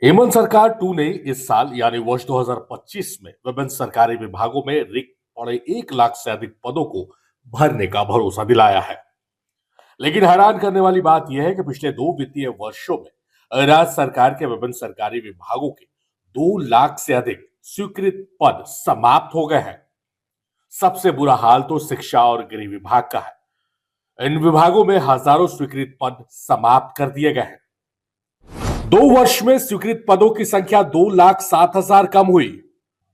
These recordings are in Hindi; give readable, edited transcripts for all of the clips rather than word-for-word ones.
हेमंत सरकार 2 ने इस साल यानी वर्ष 2025 में विभिन्न सरकारी विभागों में रिक्त पड़े 1 लाख से अधिक पदों को भरने का भरोसा दिलाया है। लेकिन हैरान करने वाली बात यह है कि पिछले 2 वित्तीय वर्षों में राज्य सरकार के विभिन्न सरकारी विभागों के 2 लाख से अधिक स्वीकृत पद समाप्त हो गए हैं। सबसे बुरा हाल तो शिक्षा और गृह विभाग का है। इन विभागों में हजारों स्वीकृत पद समाप्त कर दिए गए हैं। 2 वर्ष में स्वीकृत पदों की संख्या 2,07,000 कम हुई।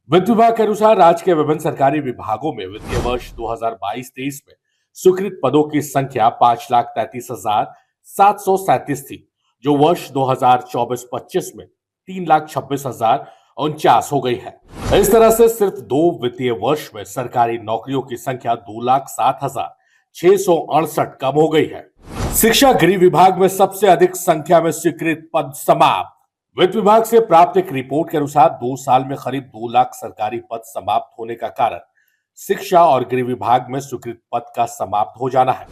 वित्त विभाग के अनुसार राज्य के विभिन्न सरकारी विभागों में वित्तीय वर्ष 2022-23 में स्वीकृत पदों की संख्या 5,33,737 थी, जो वर्ष 2024-25 में 3,26,049 हो गई है। इस तरह से सिर्फ 2 वित्तीय वर्ष में सरकारी नौकरियों की संख्या 2,07,668 कम हो गई है। शिक्षा गृह विभाग में सबसे अधिक संख्या में स्वीकृत पद समाप्त। वित्त विभाग से प्राप्त एक रिपोर्ट के अनुसार 2 साल में करीब 2 लाख सरकारी पद समाप्त होने का कारण शिक्षा और गृह विभाग में स्वीकृत पद का समाप्त हो जाना है।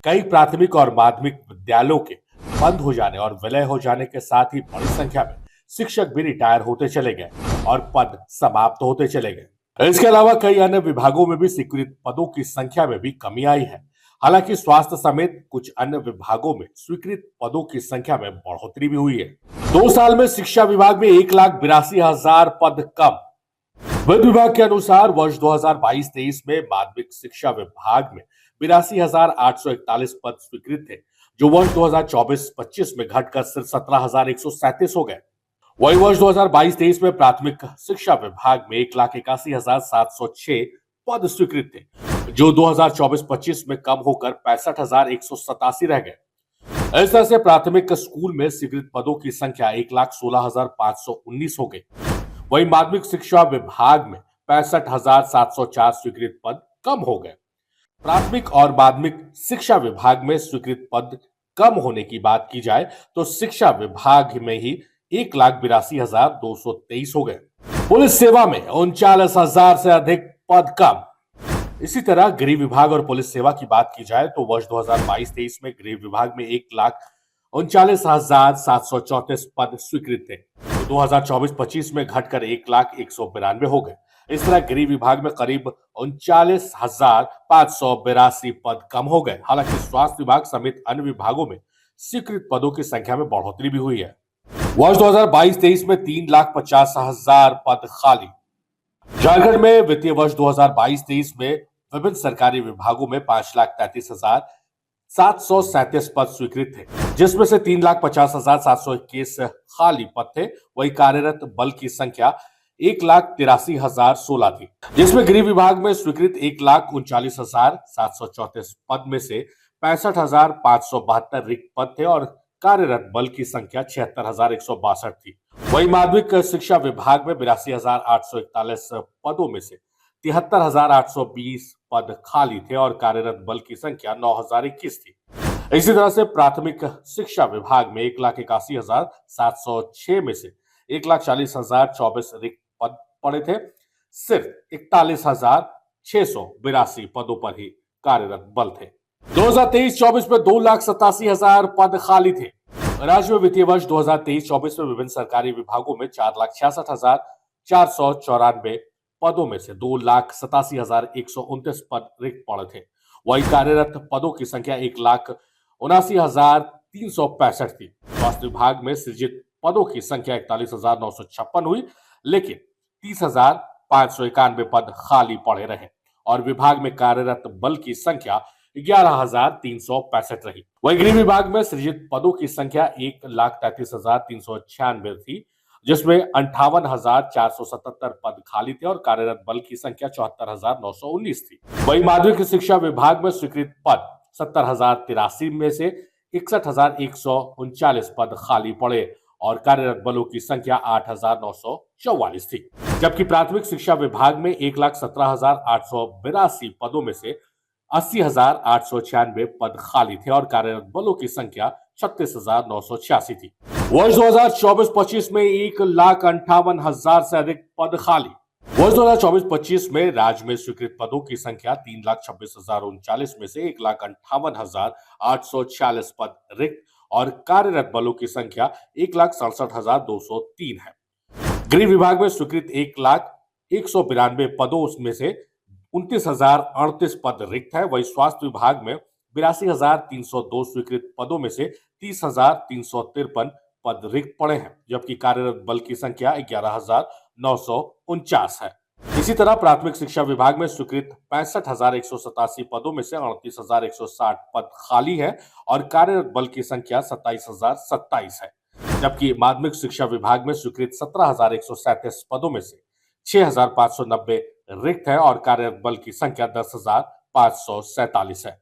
कई प्राथमिक और माध्यमिक विद्यालयों के बंद हो जाने और विलय हो जाने के साथ ही बड़ी संख्या में शिक्षक भी रिटायर होते चले गए और पद समाप्त होते चले गए। इसके अलावा कई अन्य विभागों में भी स्वीकृत पदों की संख्या में भी कमी आई है। हालांकि स्वास्थ्य समेत कुछ अन्य विभागों में स्वीकृत पदों की संख्या में बढ़ोतरी भी हुई है। 2 साल में शिक्षा विभाग में 1,82,000 पद कम। वित्त विभाग के अनुसार वर्ष 2022-23 में माध्यमिक शिक्षा विभाग में 82,841 पद स्वीकृत थे, जो वर्ष 2024-25 में घटकर सिर्फ 17,137 हो गए। वही वर्ष 2022-23 में प्राथमिक शिक्षा विभाग में 1,81,706 पद स्वीकृत थे, जो 2024-25 में कम होकर 65,187 रह गए। इस तरह से प्राथमिक स्कूल में स्वीकृत पदों की संख्या 1,16,519 हो गई। वहीं माध्यमिक शिक्षा विभाग में 65,704 स्वीकृत पद कम हो गए। प्राथमिक और माध्यमिक शिक्षा विभाग में स्वीकृत पद कम होने की बात की जाए तो शिक्षा विभाग में ही 1,82,223 हो गए। पुलिस सेवा में 39,000 से अधिक पद कम। इसी तरह गृह विभाग और पुलिस सेवा की बात की जाए तो वर्ष 2022-23 में गृह विभाग में 1,39,734 पद स्वीकृत थे, तो 2024-25 में घटकर 1,01,192 हो गए। इस तरह गृह विभाग में करीब 39,582 पद कम हो गए। हालांकि स्वास्थ्य विभाग समेत अन्य विभागों में स्वीकृत पदों की संख्या में बढ़ोतरी भी हुई है। वर्ष 2022-23 में 3,50,000 पद खाली। झारखंड में वित्तीय वर्ष 2022-23 में विभिन्न सरकारी विभागों में 5,33,737 पद स्वीकृत थे, जिसमें से 3,50,721 खाली पद थे। वही कार्यरत बल की संख्या 1,83,016 थी, जिसमें गृह विभाग में स्वीकृत 1,39,734 पद में से 65,572 रिक्त पद थे और कार्यरत बल की संख्या 76,162 थी। वही माध्यमिक शिक्षा विभाग में 82,841 पदों में से 73,820 पद खाली थे और कार्यरत बल की संख्या 9,021 थी। इसी तरह से प्राथमिक शिक्षा विभाग में 1,81,706 में से 1,40,024 रिक्त पद पड़े थे। सिर्फ 41,682 पदों पर ही कार्यरत बल थे। 2023-24 में 2,87,000 पद खाली थे। राज्य में वित्तीय वर्ष 2023-24 में विभिन्न सरकारी विभागों में 4,66,494 पदों में से 2,87,129 पद रिक्त पड़े थे। वही कार्यरत पदों की संख्या 1,79,365 थी। स्वास्थ्य विभाग में सृजित पदों की संख्या 41,956 हुई, लेकिन 30,591 पद खाली पड़े रहे और विभाग में कार्यरत बल की संख्या 11,365 रही। वही गृह विभाग में सृजित पदों की संख्या 1,33,396 थी, जिसमें 58,477 पद खाली थे और कार्यरत बल की संख्या 74,919 थी। वही माध्यमिक शिक्षा विभाग में स्वीकृत पद 70,083 में से 61,139 पद खाली पड़े और कार्यरत बलों की संख्या 8,944 थी। जबकि प्राथमिक शिक्षा विभाग में 1,17,882 पदों में से 80,896 पद खाली थे और कार्यरत बलों की संख्या 36,986 थी। वर्ष 2024-25 में 1,58,000 से अधिक पद खाली। वर्ष 2024-25 में राज्य में स्वीकृत पदों की संख्या 3,26,039 में से 1,58,846 पद रिक्त और कार्यरत बलों की संख्या 1,67,203 है। गृह विभाग में स्वीकृत 1,01,92 पदों में से 29,038 पद रिक्त है। वहीं स्वास्थ्य विभाग में 82,302 स्वीकृत पदों में से 30,353 पद रिक्त पड़े हैं, जबकि कार्यरत बल की संख्या 11,949 है। इसी तरह प्राथमिक शिक्षा विभाग में स्वीकृत 65,187 पदों में से 38,160 पद खाली है और कार्यरत बल की संख्या 27,027 है, जबकि माध्यमिक शिक्षा विभाग में स्वीकृत 17,137 पदों में से 6,590 रिक्त है और कार्यरत बल की संख्या 10,547 है।